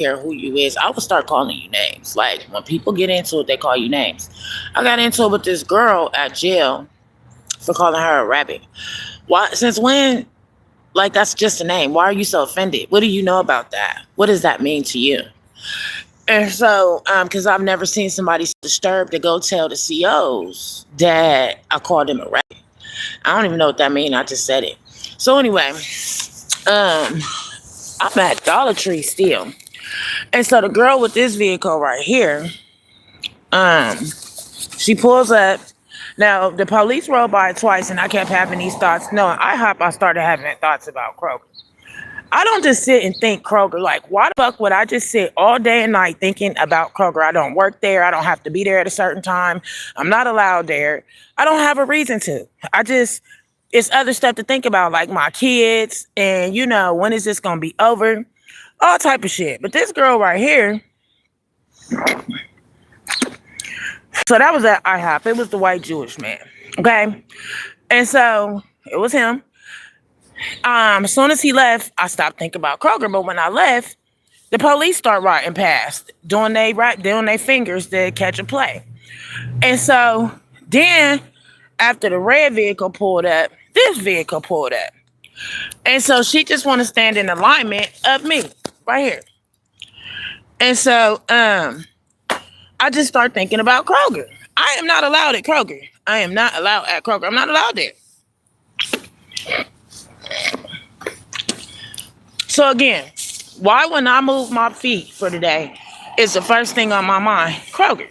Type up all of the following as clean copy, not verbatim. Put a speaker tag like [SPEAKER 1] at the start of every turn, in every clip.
[SPEAKER 1] care who you is, I would start calling you names. Like when people get into it, they call you names. I got into it with this girl at jail for calling her a rabbit. Why? Since when? Like that's just a name. Why are you so offended? What do you know about that? What does that mean to you? And so, because I've never seen somebody so disturbed to go tell the COs that I called him a rabbit. I don't even know what that means. I just said it. So anyway, um, I'm at Dollar Tree still. And so the girl with this vehicle right here, um, she pulls up. Now the police rolled by twice, and I kept having these thoughts. No, I started having thoughts about Kroger. I don't just sit and think Kroger. Like, why the fuck would I just sit all day and night thinking about Kroger? I don't work there. I don't have to be there at a certain time. I'm not allowed there. I don't have a reason to. It's other stuff to think about, like my kids and, when is this going to be over? All type of shit. But this girl right here, so that was at IHOP. It was the white Jewish man. Okay. And so it was him. As soon as he left, I stopped thinking about Kroger. But when I left, the police start riding past, doing their fingers to catch a play. And so then after the red vehicle pulled up, this vehicle pulled up. And so she just want to stand in alignment of me right here. And so I just start thinking about Kroger. I am not allowed at Kroger. I am not allowed at Kroger. I'm not allowed there. So again, why when I move my feet for today is the first thing on my mind, Kroger.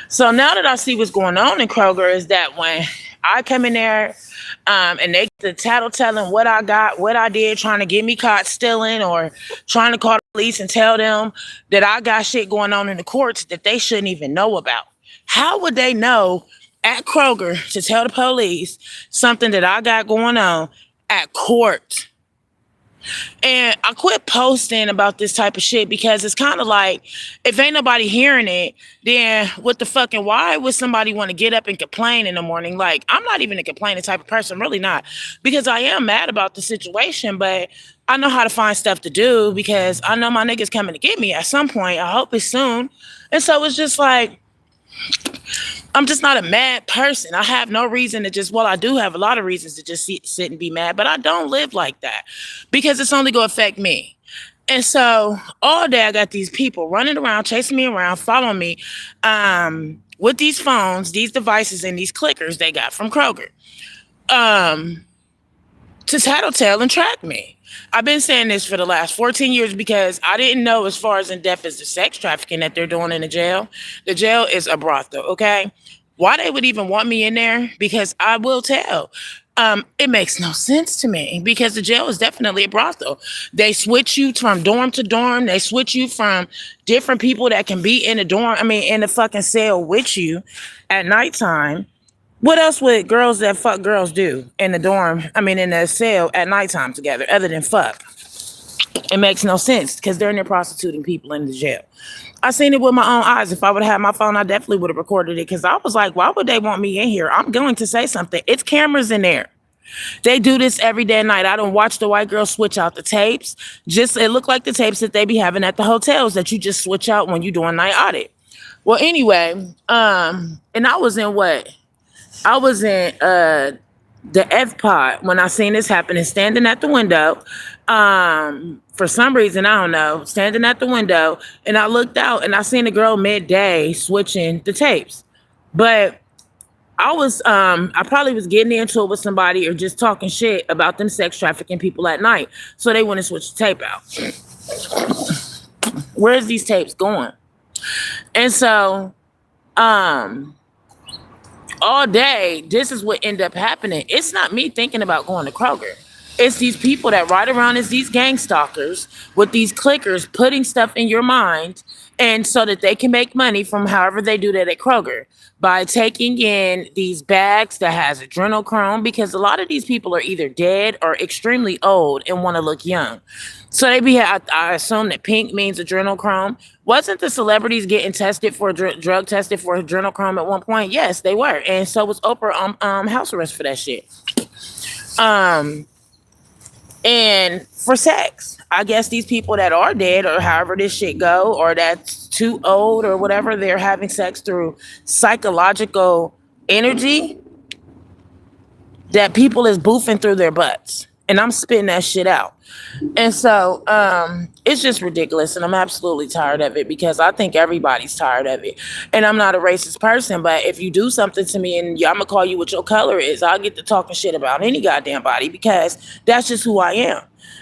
[SPEAKER 1] So now that I see what's going on in Kroger is that when I come in there and they get the tattletelling what I got, what I did, trying to get me caught stealing or trying to call the police and tell them that I got shit going on in the courts that they shouldn't even know about. How would they know at Kroger to tell the police something that I got going on at court? And I quit posting about this type of shit because it's kind of like, if ain't nobody hearing it, then what the fucking, why would somebody want to get up and complain in the morning? Like, I'm not even a complaining type of person, really not, because I am mad about the situation, but I know how to find stuff to do because I know my niggas coming to get me at some point. I hope it's soon. And so it's just like, I'm just not a mad person. I have no reason to I do have a lot of reasons to just sit and be mad, but I don't live like that because it's only going to affect me. And so all day I got these people running around, chasing me around, following me with these phones, these devices, and these clickers they got from Kroger to tattletale and track me. I've been saying this for the last 14 years because I didn't know as far as in depth as the sex trafficking that they're doing in the jail. The jail is a brothel, okay? Why they would even want me in there? Because I will tell. It makes no sense to me because the jail is definitely a brothel. They switch you from dorm to dorm. They switch you from different people that can be in the dorm, in the fucking cell with you at nighttime. What else would girls that fuck girls do in the dorm, in the cell at nighttime together other than fuck? It makes no sense because they're in there prostituting people in the jail. I seen it with my own eyes. If I would have had my phone, I definitely would have recorded it because I was like, why would they want me in here? I'm going to say something. It's cameras in there. They do this every day and night. I don't watch the white girls switch out the tapes. It looked like the tapes that they be having at the hotels that you just switch out when you're doing night audit. Well, anyway, and I was in the F pod when I seen this happen and standing at the window. For some reason, I don't know, standing at the window and I looked out and I seen a girl midday switching the tapes. But I probably was getting into it with somebody or just talking shit about them sex trafficking people at night. So they wouldn't switch the tape out. Where's these tapes going? And so, all day, this is what ended up happening. It's not me thinking about going to Kroger. It's these people that ride around as these gang stalkers with these clickers putting stuff in your mind and so that they can make money from however they do that at Kroger by taking in these bags that has adrenochrome because a lot of these people are either dead or extremely old and want to look young. So I assume that pink means adrenochrome. Wasn't the celebrities getting tested for drug tested for adrenochrome at one point? Yes, they were. And so was Oprah house arrest for that shit. and for sex. I guess these people that are dead or however this shit go or that's too old or whatever, they're having sex through psychological energy that people is boofing through their butts. And I'm spitting that shit out. And so it's just ridiculous. And I'm absolutely tired of it because I think everybody's tired of it. And I'm not a racist person, but if you do something to me and I'm going to call you what your color is, I'll get to talking shit about any goddamn body because that's just who I am.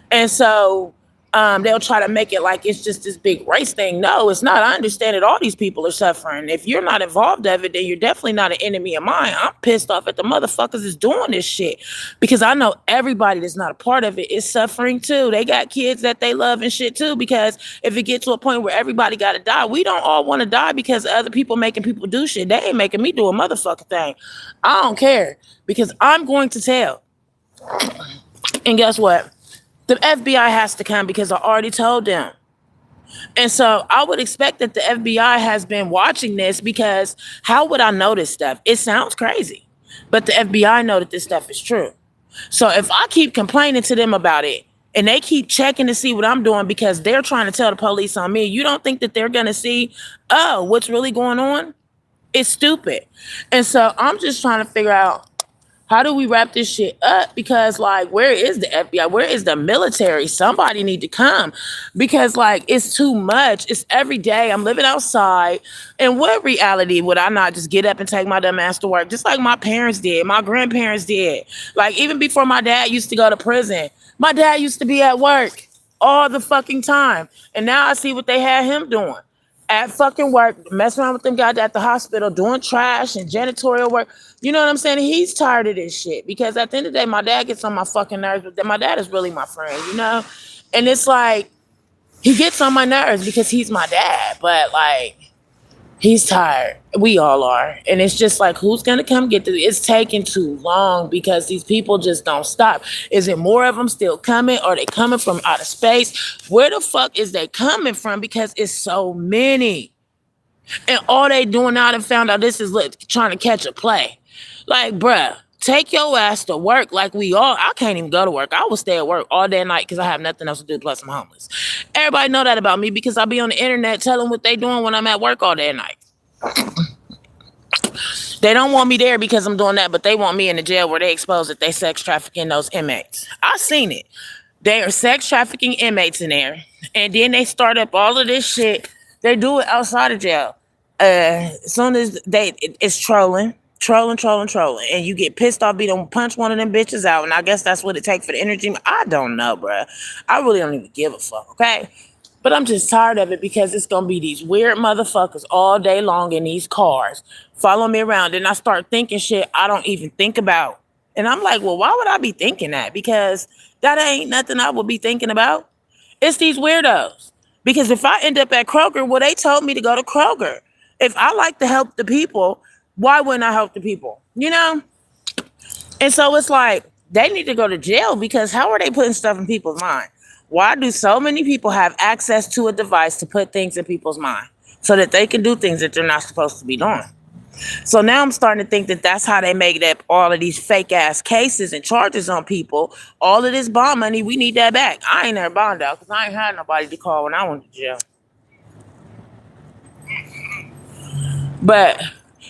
[SPEAKER 1] And so they'll try to make it like it's just this big race thing. No, it's not. I understand that all these people are suffering. If you're not involved of it, then you're definitely not an enemy of mine. I'm pissed off at the motherfuckers is doing this shit because I know everybody that's not a part of it is suffering too. They got kids that they love and shit too. Because if it gets to a point where everybody got to die, we don't all want to die because other people making people do shit. They ain't making me do a motherfucking thing. I don't care because I'm going to tell. And guess what? The FBI has to come because I already told them. And so I would expect that the FBI has been watching this because how would I know this stuff? It sounds crazy, but the FBI know that this stuff is true. So if I keep complaining to them about it and they keep checking to see what I'm doing because they're trying to tell the police on me, you don't think that they're going to see, oh, what's really going on? It's stupid. And so I'm just trying to figure out how do we wrap this shit up? Because like, where is the FBI? Where is the military? Somebody need to come because like, it's too much. It's every day. I'm living outside. And what reality would I not just get up and take my dumb ass to work? Just like my parents did, my grandparents did. Like even before my dad used to go to prison, my dad used to be at work all the fucking time. And now I see what they had him doing at fucking work, messing around with them guys at the hospital, doing trash and janitorial work. You know what I'm saying? He's tired of this shit because at the end of the day, my dad gets on my fucking nerves, but then my dad is really my friend, you know? And it's like, he gets on my nerves because he's my dad, but like, he's tired. We all are. And it's just like, who's going to come get this? It's taking too long because these people just don't stop. Is it more of them still coming? Are they coming from outer space? Where the fuck is they coming from? Because it's so many. And all they doing now and found out this is trying to catch a play. Like, bruh, take your ass to work like we all. I can't even go to work. I will stay at work all day and night because I have nothing else to do plus I'm homeless. Everybody know that about me because I be on the internet telling what they doing when I'm at work all day and night. They don't want me there because I'm doing that, but they want me in the jail where they expose that they sex trafficking those inmates. I seen it. They are sex trafficking inmates in there. And then they start up all of this shit. They do it outside of jail. As soon as it's trolling. And you get pissed off, be done punch one of them bitches out. And I guess that's what it takes for the energy. I don't know, bruh. I really don't even give a fuck, okay? But I'm just tired of it because it's going to be these weird motherfuckers all day long in these cars following me around. And I start thinking shit I don't even think about. And I'm like, well, why would I be thinking that? Because that ain't nothing I would be thinking about. It's these weirdos. Because if I end up at Kroger, well, they told me to go to Kroger. If I like to help the people, why wouldn't I help the people? You know? And so it's like, they need to go to jail because how are they putting stuff in people's mind? Why do so many people have access to a device to put things in people's mind so that they can do things that they're not supposed to be doing? So now I'm starting to think that that's how they make up all of these fake ass cases and charges on people. All of this bond money, we need that back. I ain't never bond out because I ain't had nobody to call when I went to jail. But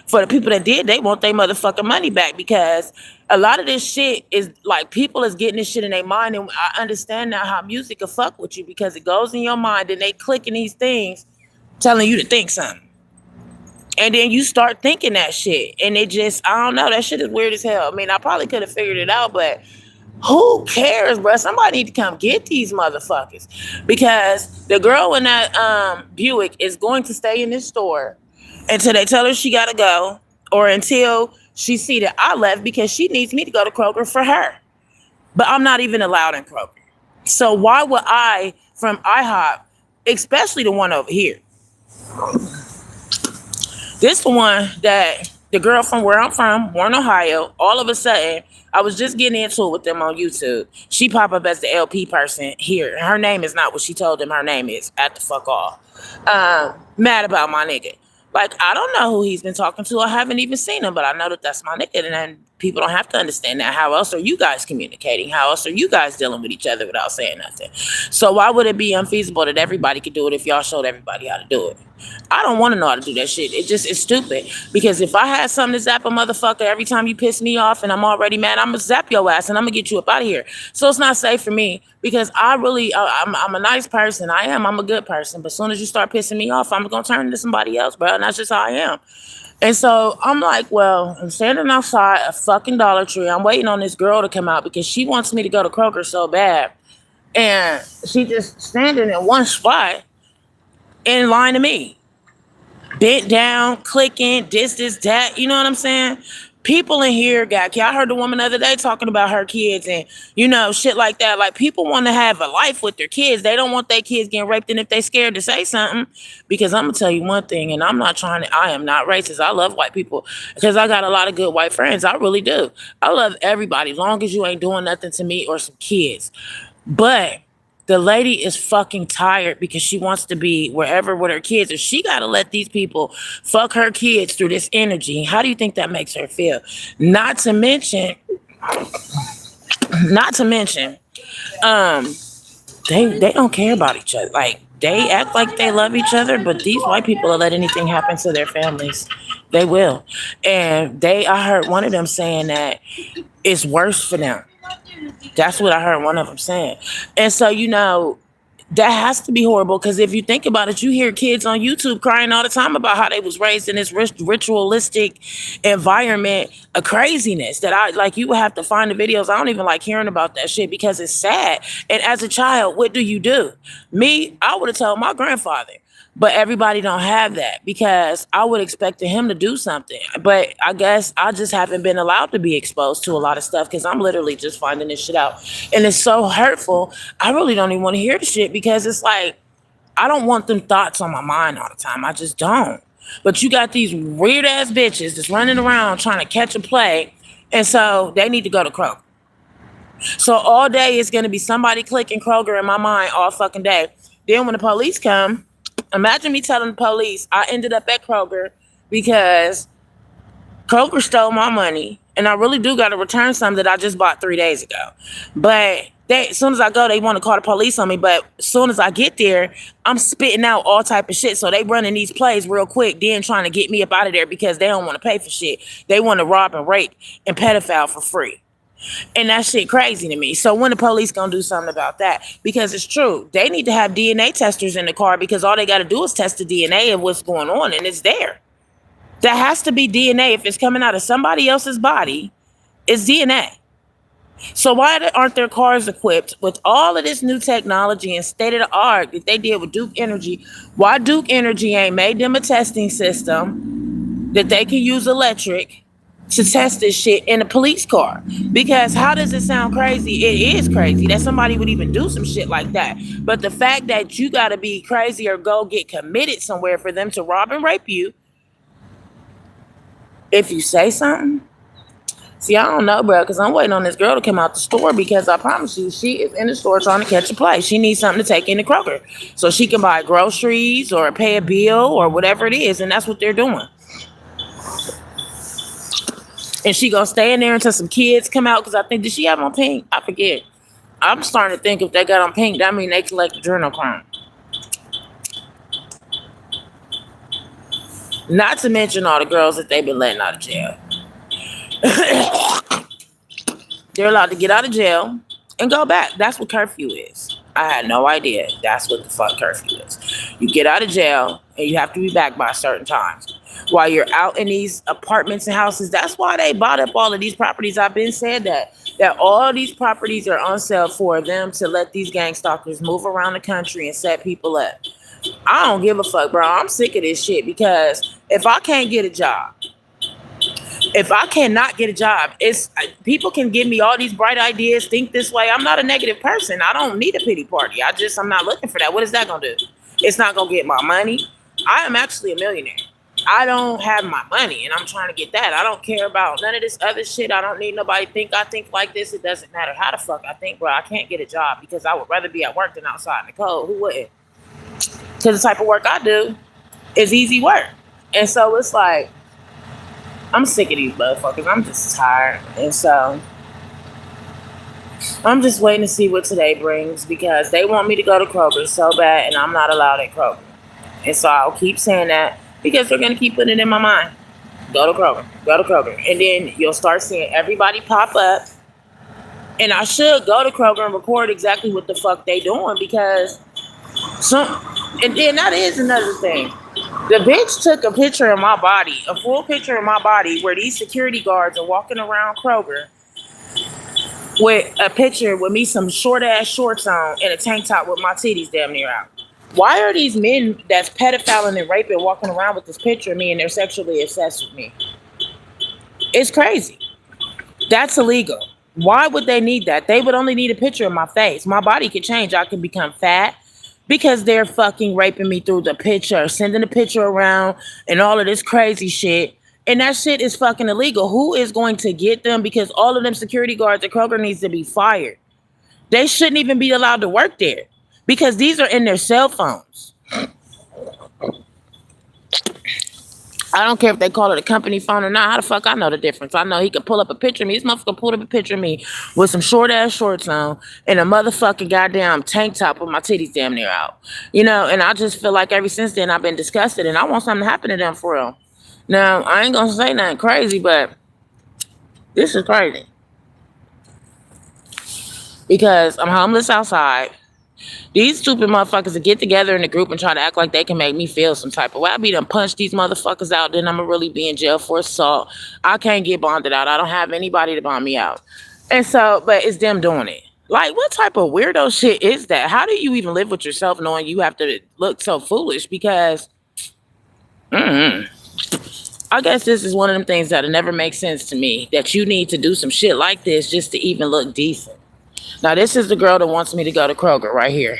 [SPEAKER 1] for the people that did, they want their motherfucking money back because a lot of this shit is like people is getting this shit in their mind. And I understand now how music will fuck with you because it goes in your mind and they clicking these things telling you to think something. And then you start thinking that shit. And it just, I don't know, that shit is weird as hell. I mean, I probably could have figured it out, but who cares, bro? Somebody need to come get these motherfuckers. Because the girl in that Buick is going to stay in this store until they tell her she gotta go, or until she see that I left because she needs me to go to Kroger for her. But I'm not even allowed in Kroger. So why would I, from IHOP, especially the one over here, this the one that the girl from where I'm from, Warren, Ohio, all of a sudden, I was just getting into it with them on YouTube. She popped up as the LP person here. Her name is not what she told them her name is. At the fuck off. Mad about my nigga. Like, I don't know who he's been talking to. I haven't even seen him, but I know that that's my nigga. And then People don't have to understand that. How else are you guys communicating? How else are you guys dealing with each other without saying nothing? So why would it be unfeasible that everybody could do it if y'all showed everybody how to do it? I don't want to know how to do that shit. It's stupid. Because if I had something to zap a motherfucker every time you piss me off and I'm already mad, I'm gonna zap your ass and I'm gonna get you up out of here. So it's not safe for me because I'm a nice person. I'm a good person. But as soon as you start pissing me off, I'm gonna turn into somebody else, bro. And that's just how I am. And so I'm like, well, I'm standing outside a fucking Dollar Tree. I'm waiting on this girl to come out because she wants me to go to Kroger so bad. And she just standing in one spot in line to me. Bent down, clicking, this, that. You know what I'm saying? People in here I heard the woman the other day talking about her kids and, shit like that. Like, people want to have a life with their kids. They don't want their kids getting raped. And if they scared to say something, because I'm going to tell you one thing, and I am not racist. I love white people because I got a lot of good white friends. I really do. I love everybody as long as you ain't doing nothing to me or some kids. But the lady is fucking tired because she wants to be wherever with her kids. And she got to let these people fuck her kids through this energy. How do you think that makes her feel? Not to mention, they don't care about each other. Like, they act like they love each other, but these white people will let anything happen to their families. They will. And I heard one of them saying that it's worse for them. That's what I heard one of them saying. And so, that has to be horrible because if you think about it, you hear kids on YouTube crying all the time about how they was raised in this ritualistic environment of craziness that you would have to find the videos. I don't even like hearing about that shit because it's sad. And as a child, what do? Me, I would have told my grandfather. But everybody don't have that because I would expect him to do something. But I guess I just haven't been allowed to be exposed to a lot of stuff because I'm literally just finding this shit out. And it's so hurtful. I really don't even want to hear the shit because it's like, I don't want them thoughts on my mind all the time. I just don't. But you got these weird ass bitches just running around trying to catch a play. And so they need to go to Kroger. So all day it's going to be somebody clicking Kroger in my mind all fucking day. Then when the police come, imagine me telling the police I ended up at Kroger because Kroger stole my money and I really do got to return some that I just bought 3 days ago. But as soon as I go, they want to call the police on me. But as soon as I get there, I'm spitting out all type of shit. So they running these plays real quick, then trying to get me up out of there because they don't want to pay for shit. They want to rob and rape and pedophile for free. And that shit crazy to me. So when the police gonna do something about that? Because it's true. They need to have DNA testers in the car because all they got to do is test the DNA of what's going on and it's there. That has to be DNA. If it's coming out of somebody else's body, it's DNA. So why aren't their cars equipped with all of this new technology and state of the art that they did with Duke Energy? Why Duke Energy ain't made them a testing system that they can use electric to test this shit in a police car? Because how does it sound crazy? It is crazy that somebody would even do some shit like that. But the fact that you got to be crazy or go get committed somewhere for them to rob and rape you, if you say something. See, I don't know, bro, because I'm waiting on this girl to come out the store because I promise you, she is in the store trying to catch a play. She needs something to take into Kroger so she can buy groceries or pay a bill or whatever it is, and that's what they're doing. And she gonna stay in there until some kids come out because I think, did she have on pink? I forget. I'm starting to think if they got on pink, that means they collect adrenochrome. Not to mention all the girls that they've been letting out of jail. They're allowed to get out of jail and go back. That's what curfew is. I had no idea that's what the fuck curfew is. You get out of jail and you have to be back by certain times. While you're out in these apartments and houses, that's why they bought up all of these properties. I've been said that all these properties are on sale for them to let these gang stalkers move around the country and set people up. I don't give a fuck, bro. I'm sick of this shit because if I can't get a job, if I cannot get a job, people can give me all these bright ideas, think this way. I'm not a negative person. I don't need a pity party. I'm not looking for that. What is that going to do? It's not going to get my money. I am actually a millionaire. I don't have my money and I'm trying to get that. I don't care about none of this other shit. I don't need nobody to think I think like this. It doesn't matter how the fuck I think, bro. I can't get a job because I would rather be at work than outside in the cold. Who wouldn't? Because the type of work I do is easy work. And so it's like, I'm sick of these motherfuckers. I'm just tired. And so I'm just waiting to see what today brings because they want me to go to Kroger so bad and I'm not allowed at Kroger. And so I'll keep saying that because they're going to keep putting it in my mind. Go to Kroger. Go to Kroger. And then you'll start seeing everybody pop up. And I should go to Kroger and record exactly what the fuck they doing because some. And then that is another thing. The bitch took a picture of my body, a full picture of my body, where these security guards are walking around Kroger with a picture with me some short ass shorts on and a tank top with my titties damn near out. Why are these men that's pedophiling and raping walking around with this picture of me and they're sexually obsessed with me? It's crazy. That's illegal. Why would they need that? They would only need a picture of my face. My body could change. I could become fat because they're fucking raping me through the picture, sending the picture around and all of this crazy shit. And that shit is fucking illegal. Who is going to get them? Because all of them security guards at Kroger needs to be fired. They shouldn't even be allowed to work there because these are in their cell phones. I don't care if they call it a company phone or not. How the fuck I know the difference? I know he could pull up a picture of me. This motherfucker pulled up a picture of me with some short ass shorts on and a motherfucking goddamn tank top with my titties damn near out. You know, and I just feel like ever since then I've been disgusted and I want something to happen to them for real. Now, I ain't gonna say nothing crazy, but this is crazy. Because I'm homeless outside. These stupid motherfuckers that get together in a group and try to act like they can make me feel some type of way. I be done punch these motherfuckers out, then I'm gonna really be in jail for assault. I can't get bonded out. I don't have anybody to bond me out. And so, but it's them doing it. Like, what type of weirdo shit is that? How do you even live with yourself knowing you have to look so foolish? Because, I guess this is one of them things that'll never make sense to me. That you need to do some shit like this just to even look decent. Now, this is the girl that wants me to go to Kroger right here.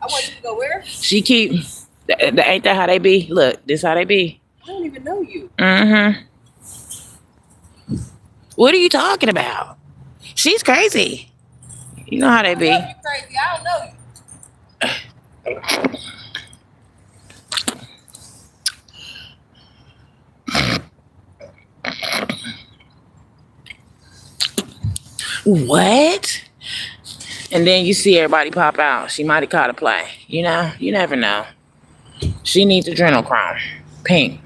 [SPEAKER 2] I want you to go where?
[SPEAKER 1] She keep, ain't that how they be? Look, this how they be.
[SPEAKER 2] I don't even know you.
[SPEAKER 1] What are you talking about? She's crazy. You know how they be.
[SPEAKER 2] I know you crazy. I don't know
[SPEAKER 1] you. What? And then you see everybody pop out. She might have caught a play. You know? You never know. She needs adrenochrome. Pink.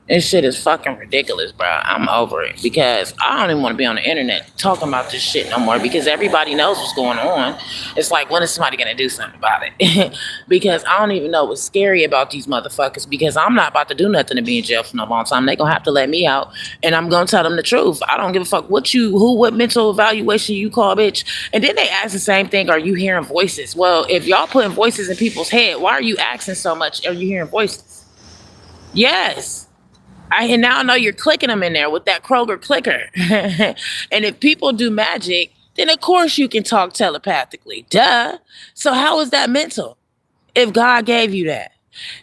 [SPEAKER 1] This shit is fucking ridiculous, bro. I'm over it because I don't even want to be on the internet talking about this shit no more because everybody knows what's going on. It's like, when is somebody going to do something about it? Because I don't even know what's scary about these motherfuckers because I'm not about to do nothing to be in jail for no long time. They're going to have to let me out and I'm going to tell them the truth. I don't give a fuck what mental evaluation you call, bitch. And then they ask the same thing, are you hearing voices? Well, if y'all putting voices in people's head, why are you asking so much? Are you hearing voices? Yes. And now I know you're clicking them in there with that Kroger clicker. And if people do magic, then of course you can talk telepathically. Duh. So how is that mental? If God gave you that.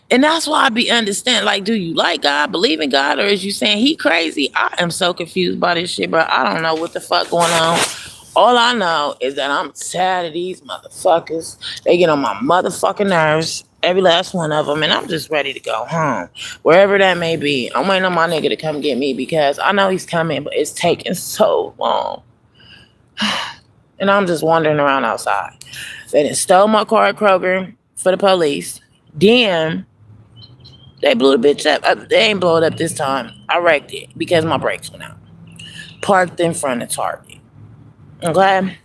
[SPEAKER 1] And that's why I be understand. Like, do you like God, believe in God, or is you saying he crazy? I am so confused by this shit, bro. I don't know what the fuck going on. All I know is that I'm tired of these motherfuckers. They get on my motherfucking nerves. Every last one of them. And I'm just ready to go home. Wherever that may be. I'm waiting on my nigga to come get me because I know he's coming, but it's taking so long. And I'm just wandering around outside. They done stole my car at Kroger for the police. Then they blew the bitch up. They ain't blow it up this time. I wrecked it because my brakes went out. Parked in front of Target. Okay?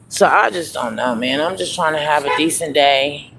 [SPEAKER 1] So I just don't know, man. I'm just trying to have a decent day.